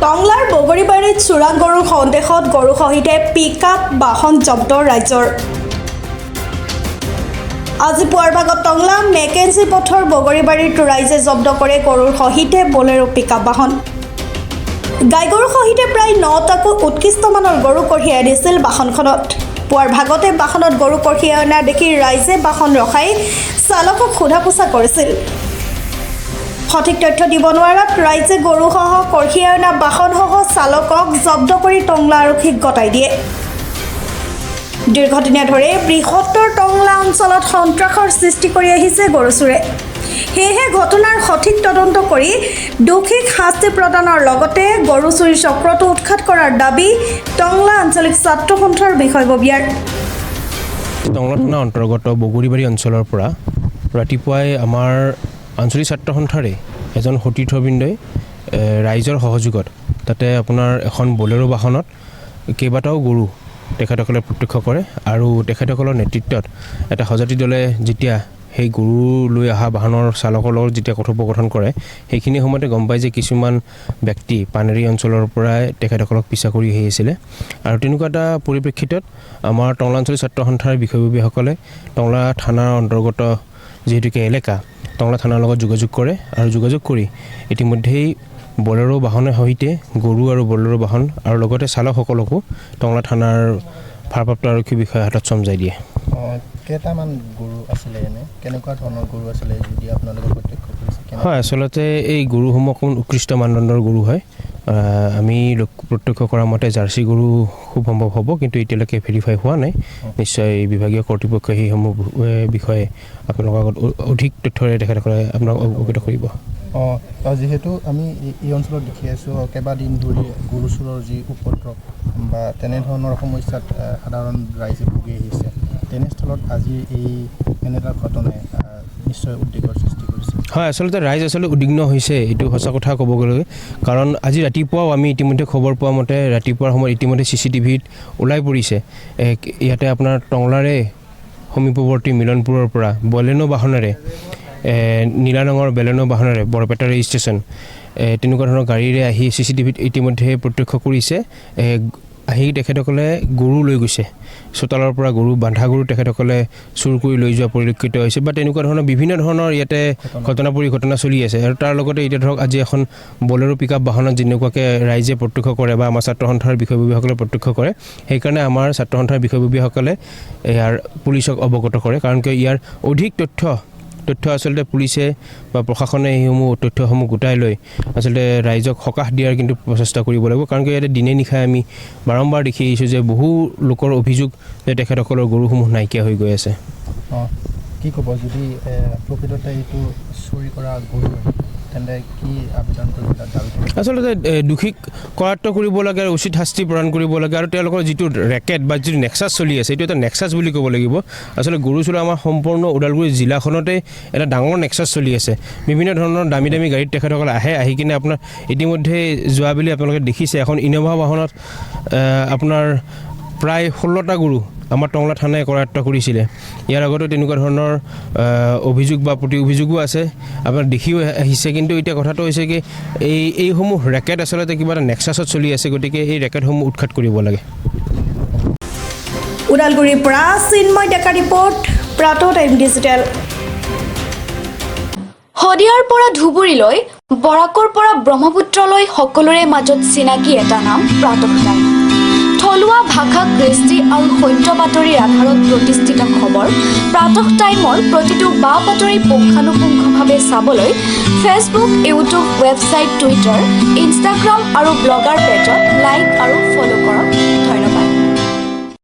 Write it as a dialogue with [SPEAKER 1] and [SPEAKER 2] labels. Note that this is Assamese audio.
[SPEAKER 1] টংলাৰ বগৰীবাৰীত চোৰাং গৰুৰ সন্দেহত গৰু সহিতে পিকআপ বাহন জব্দ ৰাইজৰ। আজি পুৱাৰ ভাগত টংলা মেকেঞ্চি পথৰ বগৰীবাৰীত ৰাইজে জব্দ কৰে গৰুৰ সহিতে বলেৰো পিকআপ বাহন। গাই গৰুৰ সহিতে প্ৰায় 9টাকৈ উৎকৃষ্টমানৰ গৰু কঢ়িয়াই আনিছিল বাহনখনত। পুৱাৰ ভাগতে বাহনত গৰু কঢ়িয়াই অনা দেখি ৰাইজে বাহন ৰখাই চালকক সোধা পোছা কৰিছিল। সঠিক তথ্য দিব নোৱাৰাত ৰাইজে গৰুসহ কঢ়িয়াই অনা বাহনসহ চালকক জব্দ কৰি টংলা আৰক্ষীক গতাই দিয়ে। দীৰ্ঘদিনীয়া ধৰি বৃহত্তৰ টংলা অঞ্চলত সন্ত্ৰাসৰ সৃষ্টি কৰি আহিছে গৰু চোৰে। সেয়েহে ঘটনাৰ সঠিক তদন্ত কৰি দোষীক শাস্তি প্ৰদানৰ লগতে গৰু চুৰি চক্ৰটো উৎখাত কৰাৰ দাবী টংলা আঞ্চলিক ছাত্ৰ সন্থাৰ বিষয়ববীয়াৰ।
[SPEAKER 2] টংলা থানা অন্তৰ্গত বগৰীবাৰী অঞ্চলৰ পৰা ৰাতিপুৱাই আমাৰ আঞ্চলিক ছাত্ৰ সন্থাৰে এজন সতীৰ্থবৃন্দই ৰাইজৰ সহযোগত তাতে আপোনাৰ এখন বলেৰো বাহনত কেইবাটাও গৰু তেখেতসকলে প্ৰত্যক্ষ কৰে আৰু তেখেতসকলৰ নেতৃত্বত এটা সজাতি দলে যেতিয়া সেই গৰু লৈ অহা বাহনৰ চালকৰ লগত যেতিয়া কথোপকথন কৰে সেইখিনি সময়তে গম পায় যে কিছুমান ব্যক্তি পানেৰী অঞ্চলৰ পৰাই তেখেতসকলক পিছা কৰি আহিছিলে। আৰু তেনেকুৱা এটা পৰিপ্ৰেক্ষিতত আমাৰ টংলা অঞ্চলিক ছাত্ৰ সন্থাৰ বিষয়ববীয়াসকলে টংলা থানাৰ অন্তৰ্গত যিহেতুকে এলেকা টংলা থানাৰ লগত যোগাযোগ কৰে আৰু যোগাযোগ কৰি ইতিমধ্যেই বলেৰো বাহনৰ সৈতে গৰু আৰু বলেৰো বাহন আৰু লগতে চালকসকলকো টংলা থানাৰ ভাৰপ্ৰাপ্ত আৰক্ষী বিষয়াৰ হাতত চমজাই দিয়ে।
[SPEAKER 3] কেইটামান গৰু আছিলে এনে কেনেকুৱা ধৰণৰ গৰু আছিলে যদি আপোনালোকে প্ৰত্যক্ষ কৰিছে?
[SPEAKER 2] হয়, আচলতে এই গৰুসমূহ অকণমান উৎকৃষ্ট মানদণ্ডৰ গৰু হয়। আমি প্ৰত্যক্ষ কৰা মতে জাৰ্চি গৰু খুব সম্ভৱ হ'ব, কিন্তু এতিয়ালৈকে ভেৰিফাই হোৱা নাই। নিশ্চয় বিভাগীয় কৰ্তৃপক্ষই সেইসমূহ বিষয়ে আপোনালোকৰ আগত অধিক তথ্যৰে তেখেতসকলে আপোনাক অৱগত কৰিব।
[SPEAKER 3] যিহেতু আমি এই অঞ্চলত দেখি আছোঁ কেইবাদিন ধৰি গৰু চোৰৰ যি উপদ্ৰৱ বা তেনেধৰণৰ সমস্যাত সাধাৰণ ৰাইজে ভুগি আহিছে, তেনেস্থলত আজি এনে এটা ঘটনাই নিশ্চয় উদ্বেগৰ সৃষ্টি কৰিছে।
[SPEAKER 2] হয়, আচলতে ৰাইজ উদ্বিগ্ন হৈছে, এইটো সঁচা কথা ক'ব গ'লে। কাৰণ আজি ৰাতিপুৱাও আমি ইতিমধ্যে খবৰ পোৱা মতে ৰাতিপুৱাৰ সময়ত ইতিমধ্যে CCTVত ওলাই পৰিছে ইয়াতে আপোনাৰ টংলাৰে সমীপৱৰ্তী মিলনপুৰৰ পৰা বলেনো বাহনেৰে নীলা ৰঙৰ বেলেনো বাহনেৰে বৰপেটা ৰেজিষ্ট্ৰেশ্যন তেনেকুৱা ধৰণৰ গাড়ীৰে আহি CCTVত ইতিমধ্যে প্ৰত্যক্ষ কৰিছে। আহি তেখেতসকলে গৰু লৈ গৈছে, চোতালৰ পৰা গৰু বান্ধা গৰু তেখেতসকলে চুৰ কৰি লৈ যোৱা পৰিলক্ষিত হৈছে বা তেনেকুৱা ধৰণৰ বিভিন্ন ধৰণৰ ইয়াতে ঘটনা চলি আছে। আৰু তাৰ লগতে এতিয়া ধৰক আজি এখন বলেৰো পিকআপ বাহনত যেনেকুৱাকৈ ৰাইজে প্ৰত্যক্ষ কৰে বা আমাৰ ছাত্ৰ সন্থাৰ বিষয়ববীয়াসকলে প্ৰত্যক্ষ কৰে, সেইকাৰণে আমাৰ ছাত্ৰ সন্থাৰ বিষয়ববীয়াসকলে ইয়াৰ পুলিচক অৱগত কৰে। কাৰণ কিয় ইয়াৰ অধিক তথ্য আচলতে পুলিচে বা প্ৰশাসনে এইসমূহ তথ্যসমূহ গোটাই লৈ আচলতে ৰাইজক সকাহ দিয়াৰ কিন্তু প্ৰচেষ্টা কৰিব লাগিব। কাৰণ কি ইয়াতে দিনে নিশাই আমি বাৰম্বাৰ দেখি আহিছোঁ যে বহু লোকৰ অভিযোগ যে তেখেতসকলৰ গৰুসমূহ নাইকিয়া হৈ গৈ আছে।
[SPEAKER 3] কি ক'ব যদি প্ৰকৃততে এইটো চুৰি কৰা গৰু তেন্তে কি আবেদন কৰিব লাগে?
[SPEAKER 2] আচলতে দোষীক কৰায়ত্ব কৰিব লাগে আৰু উচিত শাস্তি প্ৰদান কৰিব লাগে। আৰু তেওঁলোকৰ যিটো ৰেকেট বা যিটো নেক্সাছ চলি আছে, এইটো এটা নেক্সাছ বুলি ক'ব লাগিব। আচলতে গৰু চোৰা আমাৰ সম্পূৰ্ণ ওদালগুৰি জিলাখনতে এটা ডাঙৰ নেক্সাছ চলি আছে। বিভিন্ন ধৰণৰ দামী গাড়ীত তেখেতসকলে আহি কিনে আপোনাৰ ইতিমধ্যে যোৱাবেলি আপোনালোকে দেখিছে এখন ইন'ভা বাহনত আপোনাৰ প্ৰায় 16টা গৰু আমাৰ টংলা থানাই কৰায়ত্ব কৰিছিলে। ইয়াৰ আগতো তেনেকুৱা ধৰণৰ অভিযোগ বা প্ৰতি অভিযোগো আছে, আপোনাৰ দেখিও আহিছে। কিন্তু এতিয়া কথাটো হৈছে কি এইসমূহ ৰেকেট আচলতে কিবা এটা নেক্সাছত চলি আছে, গতিকে এই ৰেকেটসমূহ উৎখাত কৰিব লাগে।
[SPEAKER 1] ওদালগুৰিৰ পৰা চিন্ময় ডেকা ৰিপৰ্ট, প্ৰাতঃ টাইম ডিজিটেল।
[SPEAKER 4] শদিয়াৰ পৰা ধুবুৰীলৈ, বৰাকৰ পৰা ব্ৰহ্মপুত্ৰলৈ সকলোৰে মাজত চিনাকি এটা নাম প্ৰাতঃ টাইম। থলুৱা ভাষা, কৃষ্টি আৰু সত্য বাতৰিৰ আধাৰত প্ৰতিষ্ঠিত খবৰ প্ৰাতঃ টাইমৰ প্ৰতিটো বা বাতৰি পুংখানুপুংখভাৱে চাবলৈ Facebook, YouTube, website, Twitter, Instagram আৰু ব্লগাৰ পেজত লাইক আৰু ফ'ল' কৰক।